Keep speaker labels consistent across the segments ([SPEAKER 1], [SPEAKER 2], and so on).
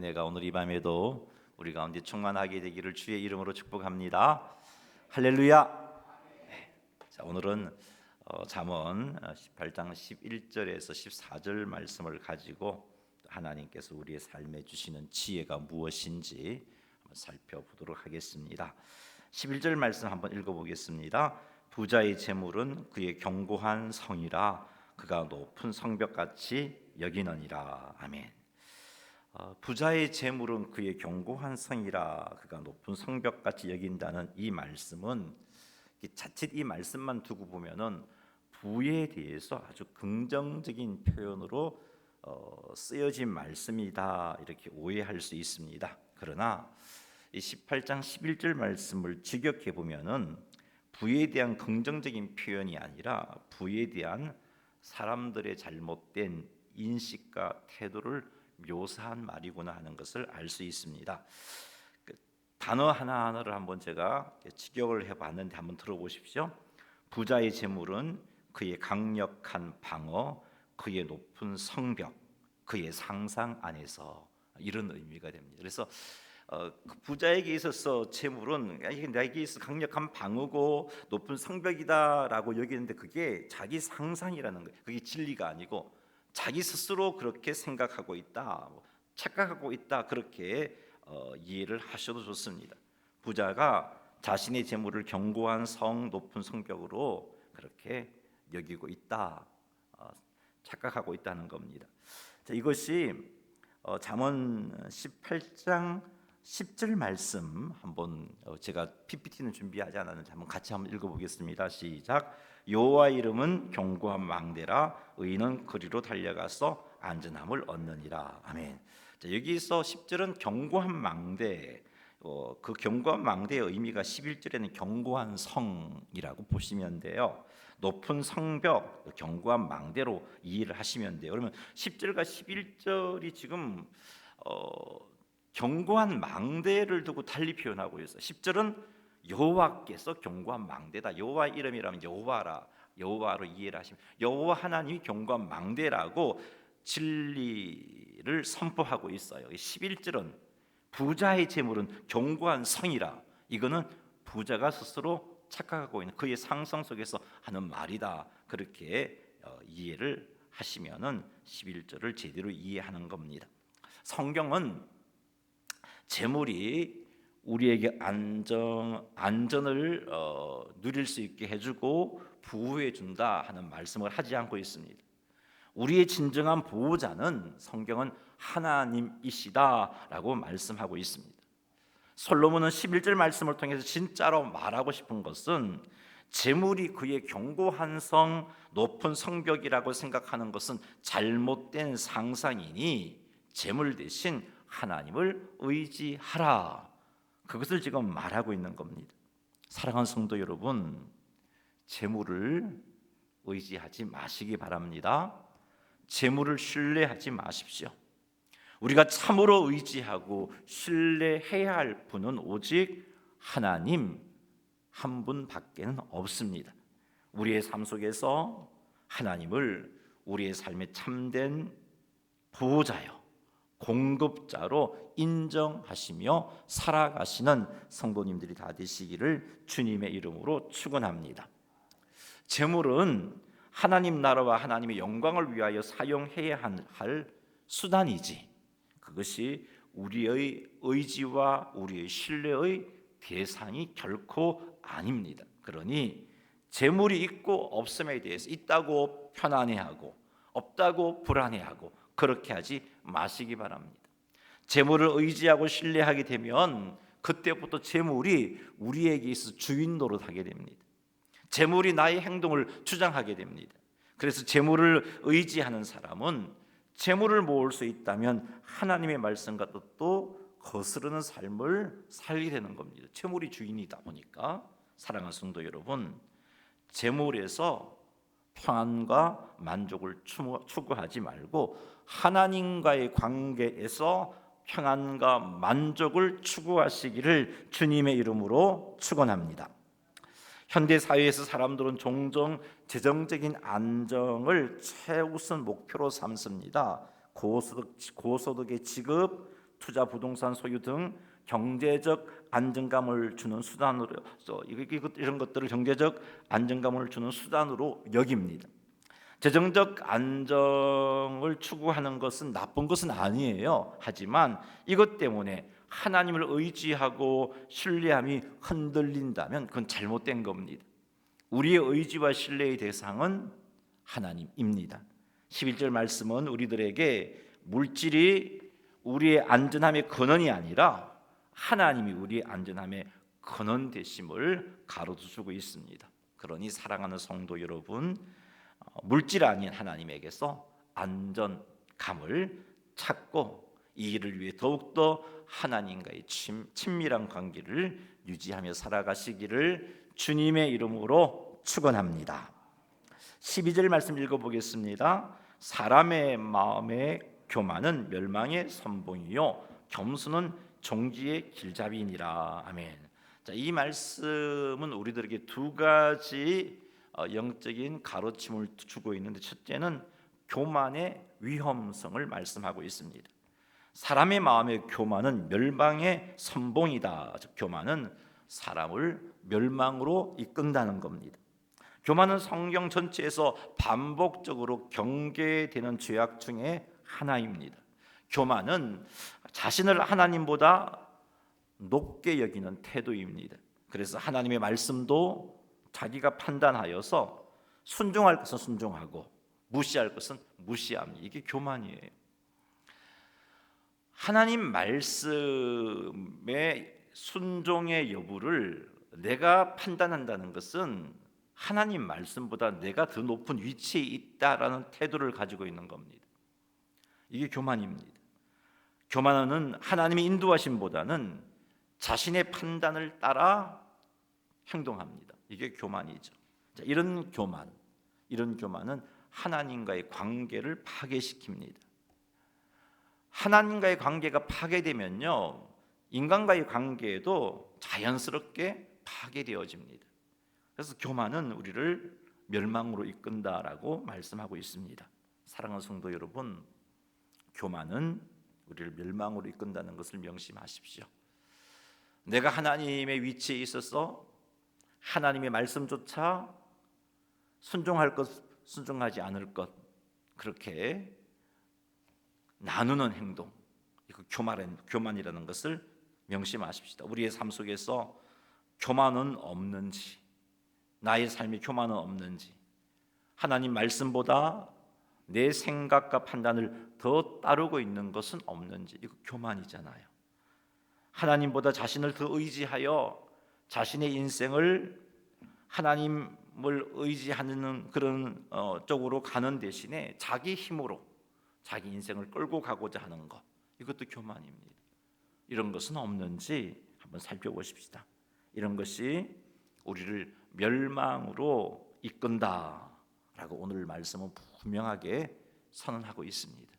[SPEAKER 1] 내가 오늘 이 밤에도 우리 가운데 충만하게 되기를 주의 이름으로 축복합니다. 할렐루야. 자, 오늘은 잠언 18장 11절에서 14절 말씀을 가지고 하나님께서 우리의 삶에 주시는 지혜가 무엇인지 한번 살펴보도록 하겠습니다. 11절 말씀 한번 읽어보겠습니다. 부자의 재물은 그의 견고한 성이라 그가 높은 성벽같이 여기느니라. 아멘. 부자의 재물은 그의 견고한 성이라 그가 높은 성벽같이 여긴다는 이 말씀은 자칫 이 말씀만 두고 보면은 부에 대해서 아주 긍정적인 표현으로 쓰여진 말씀이다 이렇게 오해할 수 있습니다. 그러나 이 18장 11절 말씀을 직역해 보면은 부에 대한 긍정적인 표현이 아니라 부에 대한 사람들의 잘못된 인식과 태도를 묘사한 말이구나 하는 것을 알 수 있습니다. 단어 하나하나를 한번 제가 직역을 해봤는데 한번 들어보십시오. 부자의 재물은 그의 강력한 방어, 그의 높은 성벽, 그의 상상 안에서, 이런 의미가 됩니다. 그래서 부자에게 있어서 재물은 나에게 있어 강력한 방어고 높은 성벽이다라고 여기는데 그게 자기 상상이라는 거예요. 그게 진리가 아니고 자기 스스로 그렇게 생각하고 있다, 착각하고 있다, 그렇게 이해를 하셔도 좋습니다. 부자가 자신의 재물을 견고한 성, 높은 성벽으로 그렇게 여기고 있다, 착각하고 있다는 겁니다. 자, 이것이 잠언 18장 10절 말씀 한번 제가 PPT는 준비하지 않았는데 한번 같이 한번 읽어보겠습니다. 시작. 여호와 이름은 견고한 망대라 의인은 그리로 달려가서 안전함을 얻느니라. 아멘. 자, 여기서 10절은 견고한 망대, 그 견고한 망대의 의미가 11절에는 견고한 성이라고 보시면 돼요. 높은 성벽, 견고한 망대로 이해를 하시면 돼요. 그러면 10절과 11절이 지금 견고한 망대를 두고 달리 표현하고 있어요. 10절은 여호와께서 견고한 망대다. 여호와 이름이라면 여호와로 이해를 하시면 여호와 하나님이 견고한 망대라고 진리를 선포하고 있어요. 11절은 부자의 재물은 견고한 성이라, 이거는 부자가 스스로 착각하고 있는 그의 상상 속에서 하는 말이다, 그렇게 이해를 하시면은 11절을 제대로 이해하는 겁니다. 성경은 재물이 우리에게 안전을 누릴 수 있게 해주고 보호해 준다 하는 말씀을 하지 않고 있습니다. 우리의 진정한 보호자는 성경은 하나님이시다라고 말씀하고 있습니다. 솔로몬은 11절 말씀을 통해서 진짜로 말하고 싶은 것은 재물이 그의 견고한 성, 높은 성벽이라고 생각하는 것은 잘못된 상상이니 재물 대신 하나님을 의지하라, 그것을 지금 말하고 있는 겁니다. 사랑하는 성도 여러분, 재물을 의지하지 마시기 바랍니다. 재물을 신뢰하지 마십시오. 우리가 참으로 의지하고 신뢰해야 할 분은 오직 하나님 한 분밖에는 없습니다. 우리의 삶 속에서 하나님을 우리의 삶의 참된 보호자요, 공급자로 인정하시며 살아가시는 성도님들이 다 되시기를 주님의 이름으로 축원합니다. 재물은 하나님 나라와 하나님의 영광을 위하여 사용해야 할 수단이지, 그것이 우리의 의지와 우리의 신뢰의 대상이 결코 아닙니다. 그러니 재물이 있고 없음에 대해서 있다고 편안해하고 없다고 불안해하고 그렇게 하지 마시기 바랍니다. 재물을 의지하고 신뢰하게 되면 그때부터 재물이 우리에게 있어 주인 노릇하게 됩니다. 재물이 나의 행동을 주장하게 됩니다. 그래서 재물을 의지하는 사람은 재물을 모을 수 있다면 하나님의 말씀과 뜻도 거스르는 삶을 살게 되는 겁니다. 재물이 주인이다 보니까. 사랑하는 성도 여러분, 재물에서 평안과 만족을 추구하지 말고 하나님과의 관계에서 평안과 만족을 추구하시기를 주님의 이름으로 축원합니다. 현대 사회에서 사람들은 종종 재정적인 안정을 최우선 목표로 삼습니다. 고소득의 지급, 투자, 부동산 소유 등 경제적 안정감을 주는 수단으로 이런 것들을 경제적 안정감을 주는 수단으로 여깁니다. 재정적 안정을 추구하는 것은 나쁜 것은 아니에요. 하지만 이것 때문에 하나님을 의지하고 신뢰함이 흔들린다면 그건 잘못된 겁니다. 우리의 의지와 신뢰의 대상은 하나님입니다. 11절 말씀은 우리들에게 물질이 우리의 안전함의 근원이 아니라 하나님이 우리의 안전함의 근원 되심을 가로주고 있습니다. 그러니 사랑하는 성도 여러분, 물질 아닌 하나님에게서 안전감을 찾고 이 일을 위해 더욱더 하나님과의 친밀한 관계를 유지하며 살아가시기를 주님의 이름으로 축원합니다. 12절 말씀 읽어보겠습니다. 사람의 마음의 교만은 멸망의 선봉이요 겸손은 종기의 길잡이니라. 아멘. 자, 이 말씀은 우리들에게 두 가지 영적인 가르침을 주고 있는데, 첫째는 교만의 위험성을 말씀하고 있습니다. 사람의 마음의 교만은 멸망의 선봉이다. 즉 교만은 사람을 멸망으로 이끈다는 겁니다. 교만은 성경 전체에서 반복적으로 경계되는 죄악 중에 하나입니다. 교만은 자신을 하나님보다 높게 여기는 태도입니다. 그래서 하나님의 말씀도 자기가 판단하여서 순종할 것은 순종하고 무시할 것은 무시합니다. 이게 교만이에요. 하나님 말씀의 순종의 여부를 내가 판단한다는 것은 하나님 말씀보다 내가 더 높은 위치에 있다라는 태도를 가지고 있는 겁니다. 이게 교만입니다. 교만은 하나님의 인도하심보다는 자신의 판단을 따라 행동합니다. 이게 교만이죠. 자, 이런 교만은 하나님과의 관계를 파괴시킵니다. 하나님과의 관계가 파괴되면요, 인간과의 관계도 자연스럽게 파괴되어집니다. 그래서 교만은 우리를 멸망으로 이끈다라고 말씀하고 있습니다. 사랑하는 성도 여러분, 교만은 우리를 멸망으로 이끈다는 것을 명심하십시오. 내가 하나님의 위치에 있어서 하나님의 말씀조차 순종할 것, 순종하지 않을 것, 그렇게 나누는 행동, 이거 교만이라는 것을 명심하십시다. 우리의 삶 속에서 교만은 없는지, 나의 삶에 교만은 없는지, 하나님 말씀보다 내 생각과 판단을 더 따르고 있는 것은 없는지, 이거 교만이잖아요. 하나님보다 자신을 더 의지하여 자신의 인생을 하나님을 의지하는 그런 쪽으로 가는 대신에 자기 힘으로 자기 인생을 끌고 가고자 하는 것, 이것도 교만입니다. 이런 것은 없는지 한번 살펴보십시다. 이런 것이 우리를 멸망으로 이끈다라고 오늘 말씀은 분명하게 선언하고 있습니다.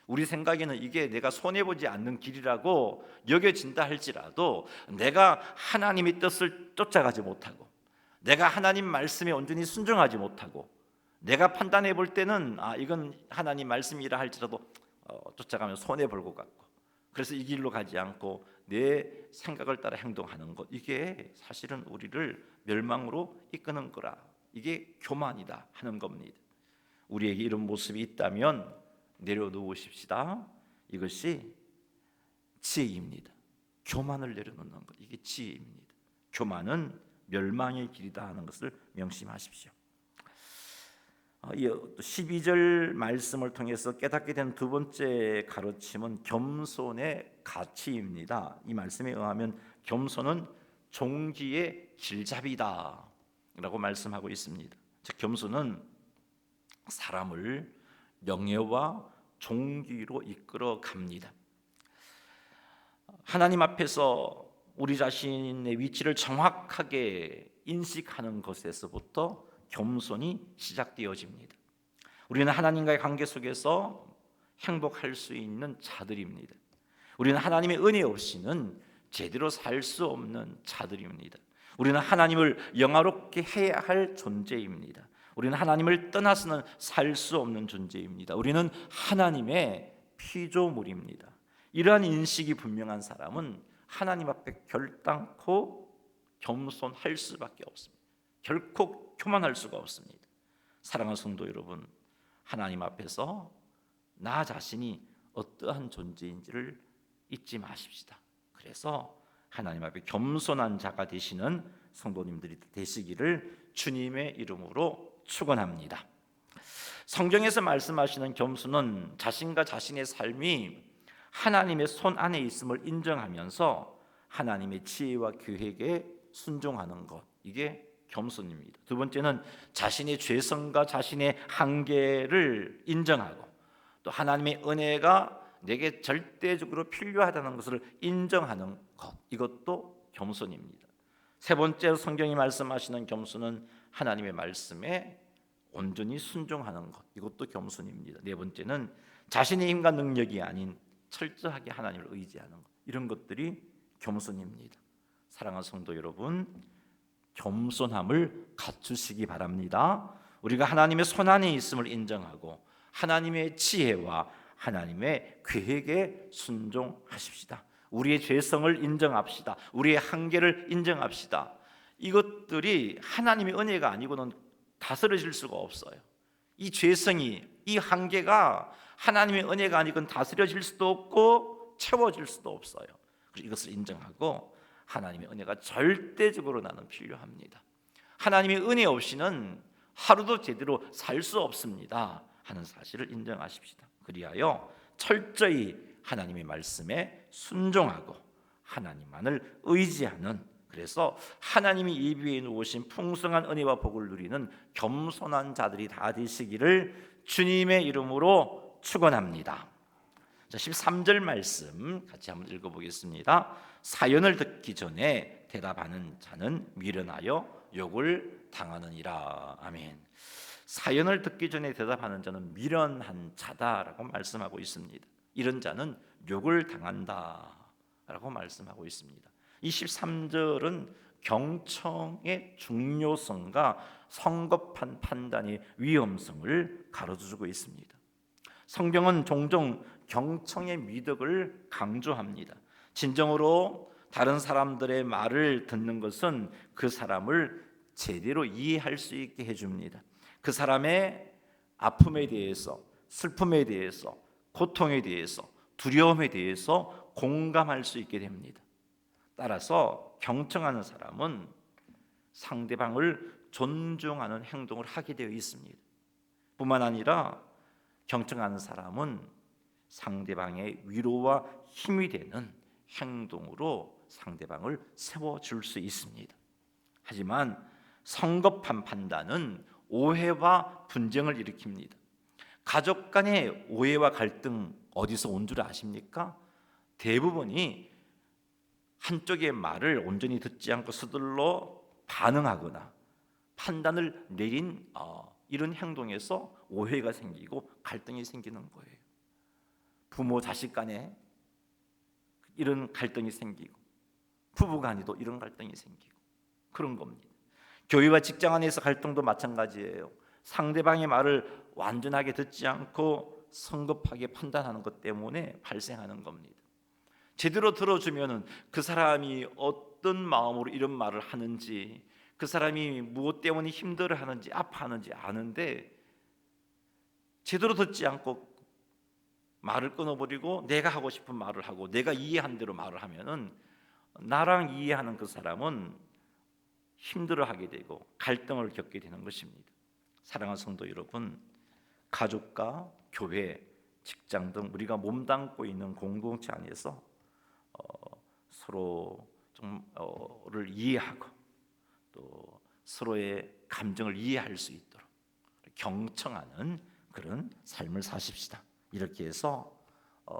[SPEAKER 1] 우리 생각에는 이게 내가 손해보지 않는 길이라고 여겨진다 할지라도 내가 하나님의 뜻을 쫓아가지 못하고 내가 하나님 말씀에 온전히 순종하지 못하고 내가 판단해 볼 때는 이건 하나님 말씀이라 할지라도 쫓아가면 손해볼 것 같고, 그래서 이 길로 가지 않고 내 생각을 따라 행동하는 것, 이게 사실은 우리를 멸망으로 이끄는 거라. 이게 교만이다 하는 겁니다. 우리에게 이런 모습이 있다면 내려놓으십시다. 이것이 지혜입니다. 교만을 내려놓는 것, 이게 지혜입니다. 교만은 멸망의 길이다 하는 것을 명심하십시오. 12절 말씀을 통해서 깨닫게 된 두 번째 가르침은 겸손의 가치입니다. 이 말씀에 의하면 겸손은 종기의 길잡이다 라고 말씀하고 있습니다. 즉 겸손은 사람을 명예와 종기로 이끌어 갑니다. 하나님 앞에서 우리 자신의 위치를 정확하게 인식하는 것에서부터 겸손이 시작되어집니다. 우리는 하나님과의 관계 속에서 행복할 수 있는 자들입니다. 우리는 하나님의 은혜 없이는 제대로 살 수 없는 자들입니다. 우리는 하나님을 영화롭게 해야 할 존재입니다. 우리는 하나님을 떠나서는 살 수 없는 존재입니다. 우리는 하나님의 피조물입니다. 이러한 인식이 분명한 사람은 하나님 앞에 결단코 겸손할 수밖에 없습니다. 결코 교만할 수가 없습니다. 사랑하는 성도 여러분, 하나님 앞에서 나 자신이 어떠한 존재인지를 잊지 마십시다. 그래서 하나님 앞에 겸손한 자가 되시는 성도님들이 되시기를 주님의 이름으로 축원합니다. 성경에서 말씀하시는 겸손은 자신과 자신의 삶이 하나님의 손 안에 있음을 인정하면서 하나님의 지혜와 계획에 순종하는 것, 이게 겸손입니다. 두 번째는 자신의 죄성과 자신의 한계를 인정하고 또 하나님의 은혜가 내게 절대적으로 필요하다는 것을 인정하는 것, 이것도 겸손입니다. 세 번째로 성경이 말씀하시는 겸손은 하나님의 말씀에 온전히 순종하는 것, 이것도 겸손입니다. 네 번째는 자신의 힘과 능력이 아닌 철저하게 하나님을 의지하는 것, 이런 것들이 겸손입니다. 사랑하는 성도 여러분, 겸손함을 갖추시기 바랍니다. 우리가 하나님의 손안에 있음을 인정하고 하나님의 지혜와 하나님의 계획에 순종하십시다. 우리의 죄성을 인정합시다. 우리의 한계를 인정합시다. 이것들이 하나님의 은혜가 아니고는 다스려질 수가 없어요. 이 죄성이, 이 한계가 하나님의 은혜가 아니고는 다스려질 수도 없고 채워질 수도 없어요. 그래서 이것을 인정하고 하나님의 은혜가 절대적으로 나는 필요합니다. 하나님의 은혜 없이는 하루도 제대로 살 수 없습니다 하는 사실을 인정하십시다. 그리하여 철저히 하나님의 말씀에 순종하고 하나님만을 의지하는, 그래서 하나님이 예비해 놓으신 풍성한 은혜와 복을 누리는 겸손한 자들이 다 되시기를 주님의 이름으로 축원합니다. 13절 말씀 같이 한번 읽어보겠습니다. 사연을 듣기 전에 대답하는 자는 미련하여 욕을 당하느니라. 아멘. 사연을 듣기 전에 대답하는 자는 미련한 자다라고 말씀하고 있습니다. 이런 자는 욕을 당한다라고 말씀하고 있습니다. 이 13절은 경청의 중요성과 성급한 판단의 위험성을 가르쳐주고 있습니다. 성경은 종종 경청의 미덕을 강조합니다. 진정으로 다른 사람들의 말을 듣는 것은 그 사람을 제대로 이해할 수 있게 해줍니다. 그 사람의 아픔에 대해서, 슬픔에 대해서, 고통에 대해서, 두려움에 대해서 공감할 수 있게 됩니다. 따라서 경청하는 사람은 상대방을 존중하는 행동을 하게 되어 있습니다. 뿐만 아니라 경청하는 사람은 상대방의 위로와 힘이 되는 행동으로 상대방을 세워줄 수 있습니다. 하지만 성급한 판단은 오해와 분쟁을 일으킵니다. 가족 간의 오해와 갈등 어디서 온 줄 아십니까? 대부분이 한쪽의 말을 온전히 듣지 않고 서둘러 반응하거나 판단을 내린 이런 행동에서 오해가 생기고 갈등이 생기는 거예요. 부모 자식 간에 이런 갈등이 생기고 부부 간에도 이런 갈등이 생기고 그런 겁니다. 교회와 직장 안에서 갈등도 마찬가지예요. 상대방의 말을 완전하게 듣지 않고 성급하게 판단하는 것 때문에 발생하는 겁니다. 제대로 들어주면은 그 사람이 어떤 마음으로 이런 말을 하는지, 그 사람이 무엇 때문에 힘들어하는지 아파하는지 아는데 제대로 듣지 않고 말을 끊어버리고 내가 하고 싶은 말을 하고 내가 이해한 대로 말을 하면은 나랑 이해하는 그 사람은 힘들어하게 되고 갈등을 겪게 되는 것입니다. 사랑하는 성도 여러분, 가족과 교회, 직장 등 우리가 몸담고 있는 공동체 안에서 서로를 이해하고 또 서로의 감정을 이해할 수 있도록 경청하는 그런 삶을 사십시다. 이렇게 해서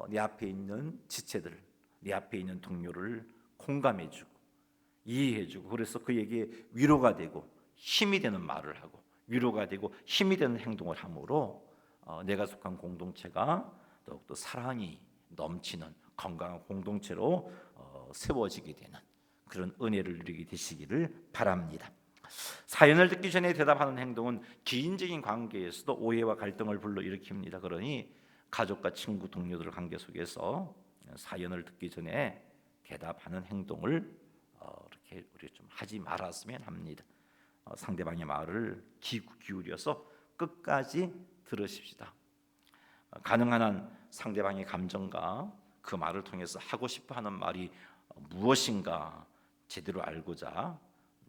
[SPEAKER 1] 내 앞에 있는 지체들, 내 앞에 있는 동료를 공감해주고 이해해주고, 그래서 그에게 위로가 되고 힘이 되는 말을 하고 위로가 되고 힘이 되는 행동을 함으로 내가 속한 공동체가 더욱더 사랑이 넘치는 건강한 공동체로 세워지게 되는 그런 은혜를 누리게 되시기를 바랍니다. 사연을 듣기 전에 대답하는 행동은 개인적인 관계에서도 오해와 갈등을 불러일으킵니다. 그러니 가족과 친구, 동료들 관계 속에서 사연을 듣기 전에 대답하는 행동을 이렇게 우리 좀 하지 말았으면 합니다. 상대방의 말을 기울여서 끝까지 들으십시다. 가능한 한 상대방의 감정과 그 말을 통해서 하고 싶어하는 말이 무엇인가 제대로 알고자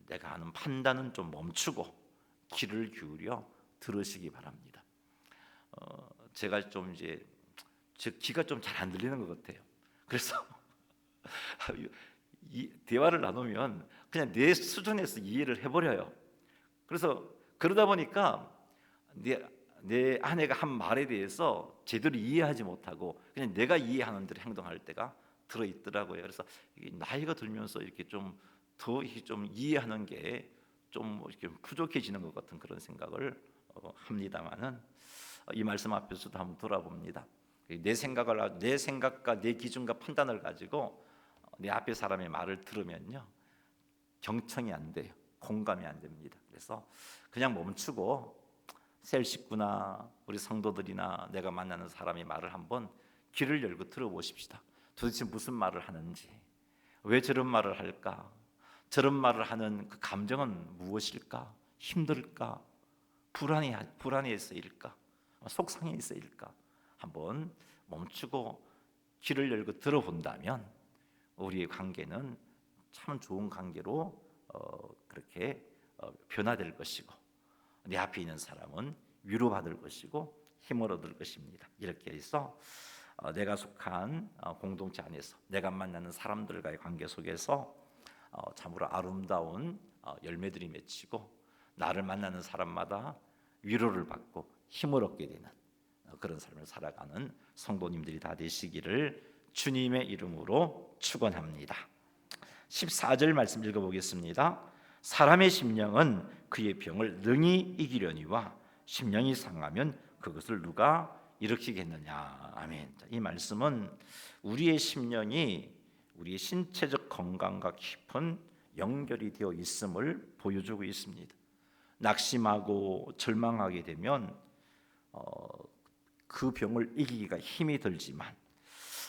[SPEAKER 1] 내가 하는 판단은 좀 멈추고 귀를 기울여 들으시기 바랍니다. 제가 좀 이제 제 귀가 좀 잘 안 들리는 것 같아요. 그래서 이 대화를 나누면 그냥 내 수준에서 이해를 해버려요. 그래서 그러다 보니까 내 아내가 한 말에 대해서 제대로 이해하지 못하고 그냥 내가 이해하는 대로 행동할 때가 들어 있더라고요. 그래서 나이가 들면서 이렇게 좀 더 좀 이해하는 게 좀 이렇게 부족해지는 것 같은 그런 생각을 합니다만은 이 말씀 앞에서도 한번 돌아봅니다. 내 생각과 내 기준과 판단을 가지고 내 앞에 사람의 말을 들으면요 경청이 안 돼요. 공감이 안 됩니다. 그래서 그냥 멈추고 셀 식구나 우리 성도들이나 내가 만나는 사람의 말을 한번 귀를 열고 들어보십시다. 도대체 무슨 말을 하는지, 왜 저런 말을 할까, 저런 말을 하는 그 감정은 무엇일까, 힘들까, 불안해서일까, 속상해서일까, 한번 멈추고 귀를 열고 들어본다면 우리의 관계는 참 좋은 관계로 그렇게 변화될 것이고 내 앞에 있는 사람은 위로받을 것이고 힘을 얻을 것입니다. 이렇게 해서 내가 속한 공동체 안에서 내가 만나는 사람들과의 관계 속에서 참으로 아름다운 열매들이 맺히고 나를 만나는 사람마다 위로를 받고 힘을 얻게 되는 그런 삶을 살아가는 성도님들이 다 되시기를 주님의 이름으로 축원합니다. 14절 말씀 읽어보겠습니다. 사람의 심령은 그의 병을 능히 이기려니와 심령이 상하면 그것을 누가 일으키겠느냐. 아멘. 이 말씀은 우리의 심령이 우리의 신체적 건강과 깊은 연결이 되어 있음을 보여주고 있습니다. 낙심하고 절망하게 되면 그 병을 이기기가 힘이 들지만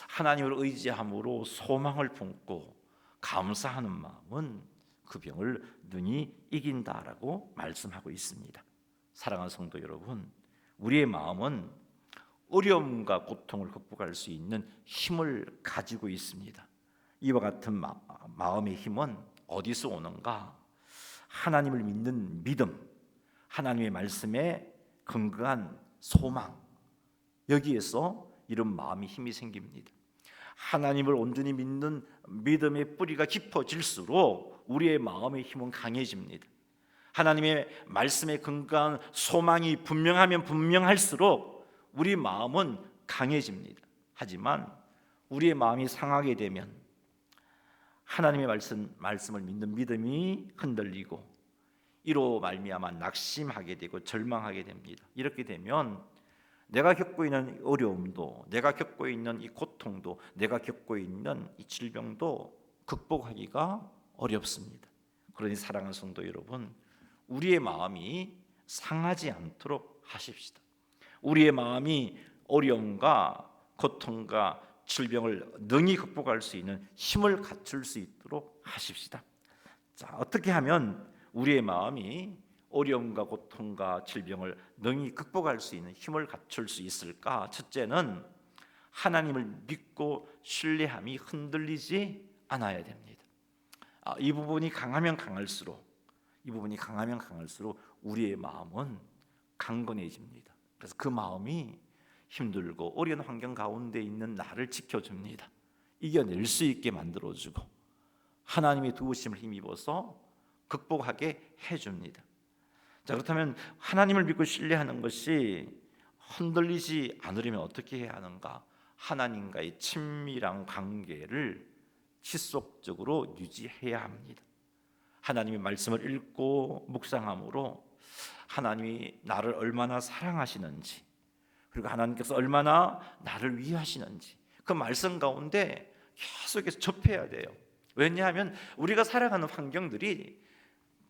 [SPEAKER 1] 하나님을 의지함으로 소망을 품고 감사하는 마음은 그 병을 능히 이긴다라고 말씀하고 있습니다. 사랑하는 성도 여러분, 우리의 마음은 어려움과 고통을 극복할 수 있는 힘을 가지고 있습니다. 이와 같은 마음의 힘은 어디서 오는가? 하나님을 믿는 믿음, 하나님의 말씀에 근거한 소망, 여기에서 이런 마음의 힘이 생깁니다. 하나님을 온전히 믿는 믿음의 뿌리가 깊어질수록 우리의 마음의 힘은 강해집니다. 하나님의 말씀에 근거한 소망이 분명하면 분명할수록 우리 마음은 강해집니다. 하지만 우리의 마음이 상하게 되면 하나님의 말씀을 믿는 믿음이 흔들리고 이로 말미암아 낙심하게 되고 절망하게 됩니다. 이렇게 되면 내가 겪고 있는 어려움도, 내가 겪고 있는 이 고통도, 내가 겪고 있는 이 질병도 극복하기가 어렵습니다. 그러니 사랑하는 성도 여러분, 우리의 마음이 상하지 않도록 하십시다. 우리의 마음이 어려움과 고통과 질병을 능히 극복할 수 있는 힘을 갖출 수 있도록 하십시다. 자, 어떻게 하면 우리의 마음이 어려움과 고통과 질병을 능히 극복할 수 있는 힘을 갖출 수 있을까? 첫째는 하나님을 믿고 신뢰함이 흔들리지 않아야 됩니다. 이 부분이 강하면 강할수록 우리의 마음은 강건해집니다. 그래서 그 마음이 힘들고 어려운 환경 가운데 있는 나를 지켜줍니다. 이겨낼 수 있게 만들어주고 하나님의 도우심을 힘입어서 극복하게 해줍니다. 자, 그렇다면 하나님을 믿고 신뢰하는 것이 흔들리지 않으려면 어떻게 해야 하는가? 하나님과의 친밀한 관계를 지속적으로 유지해야 합니다. 하나님의 말씀을 읽고 묵상함으로 하나님이 나를 얼마나 사랑하시는지, 그리고 하나님께서 얼마나 나를 위하시는지 그 말씀 가운데 계속해서 접해야 돼요. 왜냐하면 우리가 살아가는 환경들이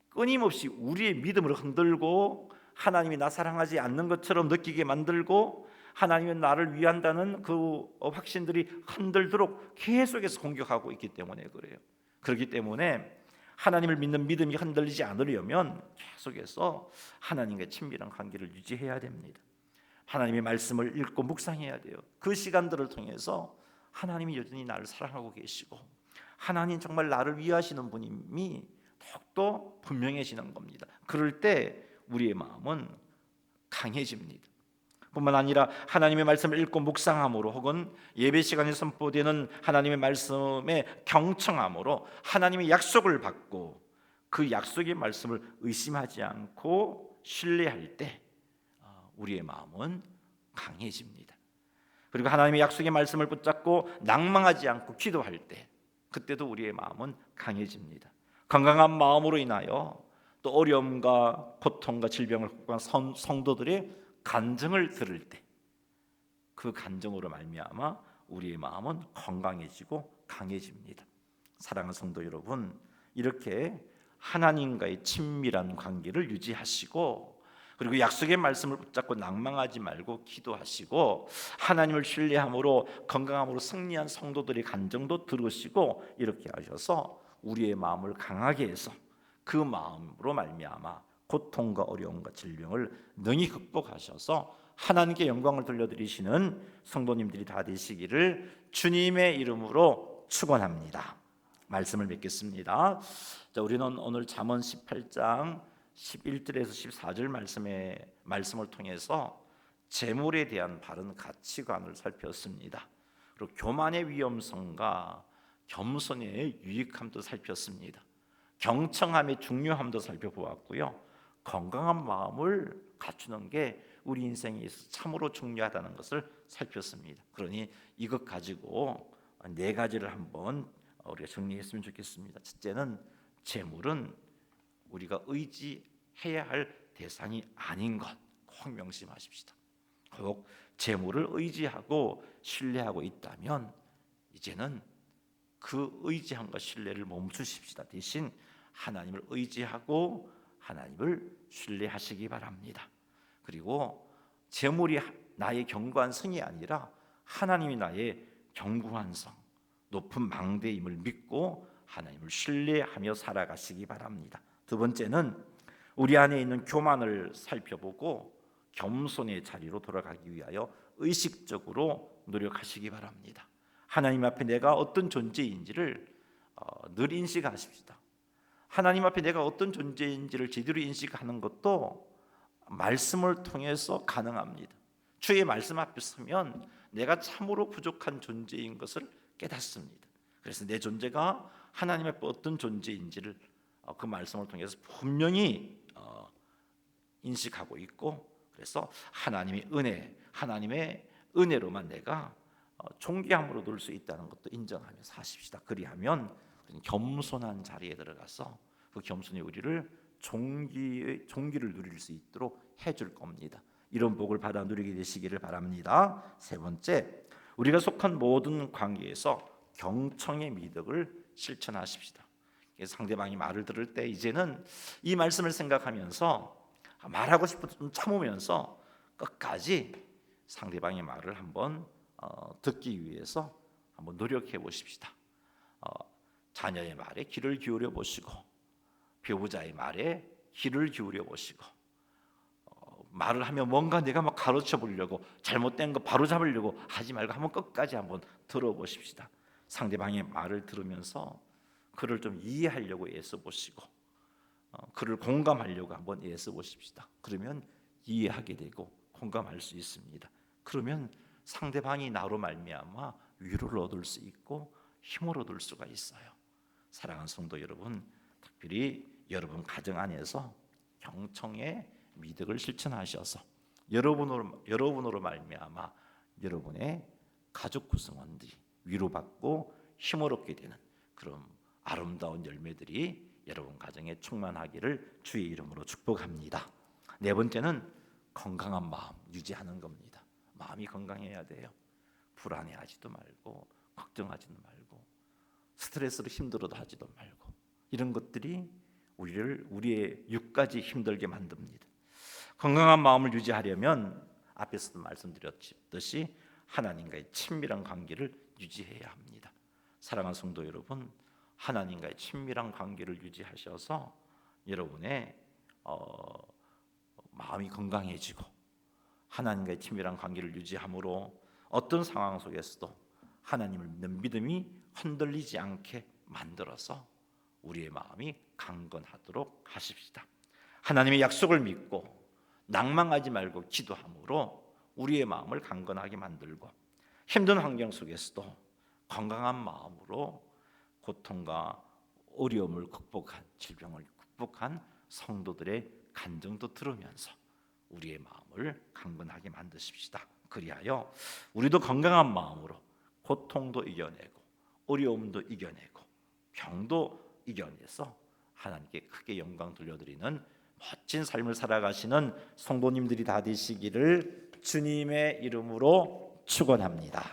[SPEAKER 1] 끊임없이 우리의 믿음을 흔들고 하나님이 나 사랑하지 않는 것처럼 느끼게 만들고 하나님은 나를 위한다는 그 확신들이 흔들도록 계속해서 공격하고 있기 때문에 그래요. 그렇기 때문에 하나님을 믿는 믿음이 흔들리지 않으려면 계속해서 하나님과의 친밀한 관계를 유지해야 됩니다. 하나님의 말씀을 읽고 묵상해야 돼요. 그 시간들을 통해서 하나님이 여전히 나를 사랑하고 계시고 하나님 정말 나를 위하시는 분임이 더욱더 분명해지는 겁니다. 그럴 때 우리의 마음은 강해집니다. 뿐만 아니라 하나님의 말씀을 읽고 묵상함으로 혹은 예배 시간에 선포되는 하나님의 말씀에 경청함으로 하나님의 약속을 받고 그 약속의 말씀을 의심하지 않고 신뢰할 때 우리의 마음은 강해집니다. 그리고 하나님의 약속의 말씀을 붙잡고 낭망하지 않고 기도할 때 그때도 우리의 마음은 강해집니다. 건강한 마음으로 인하여 또 어려움과 고통과 질병을 극복한 성도들의 간증을 들을 때 그 간증으로 말미암아 우리의 마음은 건강해지고 강해집니다. 사랑하는 성도 여러분, 이렇게 하나님과의 친밀한 관계를 유지하시고 그리고 약속의 말씀을 붙잡고 낭망하지 말고 기도하시고 하나님을 신뢰함으로 건강함으로 승리한 성도들의 간증도 들으시고 이렇게 하셔서 우리의 마음을 강하게 해서 그 마음으로 말미암아 고통과 어려움과 질병을 능히 극복하셔서 하나님께 영광을 돌려드리시는 성도님들이 다 되시기를 주님의 이름으로 축원합니다. 말씀을 맺겠습니다. 자, 우리는 오늘 잠언 18장 11절에서 14절 말씀을 통해서 재물에 대한 바른 가치관을 살폈습니다. 그리고 교만의 위험성과 겸손의 유익함도 살폈습니다. 경청함의 중요함도 살펴보았고요. 건강한 마음을 갖추는 게 우리 인생에 있어서 참으로 중요하다는 것을 살폈습니다. 그러니 이것 가지고 네 가지를 한번 우리가 정리했으면 좋겠습니다. 첫째는 재물은 우리가 의지해야 할 대상이 아닌 것 꼭 명심하십시다. 꼭 재물을 의지하고 신뢰하고 있다면 이제는 그 의지함과 신뢰를 멈추십시다. 대신 하나님을 의지하고 하나님을 신뢰하시기 바랍니다. 그리고 재물이 나의 견고한 성이 아니라 하나님이 나의 견고한 성, 높은 망대임을 믿고 하나님을 신뢰하며 살아가시기 바랍니다. 두 번째는 우리 안에 있는 교만을 살펴보고 겸손의 자리로 돌아가기 위하여 의식적으로 노력하시기 바랍니다. 하나님 앞에 내가 어떤 존재인지를 늘 인식하십시다. 하나님 앞에 내가 어떤 존재인지를 제대로 인식하는 것도 말씀을 통해서 가능합니다. 주의 말씀 앞에 서면 내가 참으로 부족한 존재인 것을 깨닫습니다. 그래서 내 존재가 하나님 앞에 어떤 존재인지를 그 말씀을 통해서 분명히 인식하고 있고, 그래서 하나님의 은혜로만 내가 존귀함으로 누릴 수 있다는 것도 인정하며 사십시다. 그리하면 겸손한 자리에 들어가서 그 겸손이 우리를 종기를 누릴 수 있도록 해줄 겁니다. 이런 복을 받아 누리게 되시기를 바랍니다. 세 번째, 우리가 속한 모든 관계에서 경청의 미덕을 실천하십시다. 상대방이 말을 들을 때 이제는 이 말씀을 생각하면서 말하고 싶어도 좀 참으면서 끝까지 상대방의 말을 한번 듣기 위해서 한번 노력해 보십시다. 자녀의 말에 귀를 기울여 보시고 배우자의 말에 귀를 기울여 보시고 말을 하면 뭔가 내가 막 가르쳐 보려고 잘못된 거 바로 잡으려고 하지 말고 한번 끝까지 한번 들어보십시다. 상대방의 말을 들으면서 그를 좀 이해하려고 애써 보시고 그를 공감하려고 한번 애써 보십시다. 그러면 이해하게 되고 공감할 수 있습니다. 그러면 상대방이 나로 말미암아 위로를 얻을 수 있고 힘을 얻을 수가 있어요. 사랑하는 성도 여러분, 특별히 여러분 가정 안에서 경청의 미덕을 실천하셔서 여러분으로 말미암아 여러분의 가족 구성원들이 위로받고 힘을 얻게 되는 그런 아름다운 열매들이 여러분 가정에 충만하기를 주의 이름으로 축복합니다. 네 번째는 건강한 마음 유지하는 겁니다. 마음이 건강해야 돼요. 불안해하지도 말고 걱정하지도 말고 스트레스로 힘들어도 하지도 말고 이런 것들이 우리의 육까지 힘들게 만듭니다. 건강한 마음을 유지하려면 앞에서도 말씀드렸듯이 하나님과의 친밀한 관계를 유지해야 합니다. 사랑하는 성도 여러분, 하나님과의 친밀한 관계를 유지하셔서 여러분의 마음이 건강해지고 하나님과의 친밀한 관계를 유지함으로 어떤 상황 속에서도 하나님을 믿는 믿음이 흔들리지 않게 만들어서 우리의 마음이 강건하도록 하십시다. 하나님의 약속을 믿고 낭망하지 말고 기도함으로 우리의 마음을 강건하게 만들고 힘든 환경 속에서도 건강한 마음으로 고통과 어려움을 극복한, 질병을 극복한 성도들의 간증도 들으면서 우리의 마음을 강건하게 만드십시다. 그리하여 우리도 건강한 마음으로 고통도 이겨내고 어려움도 이겨내고 병도 이겨내서 하나님께 크게 영광 돌려드리는 멋진 삶을 살아가시는 성도님들이 다 되시기를 주님의 이름으로 축원합니다.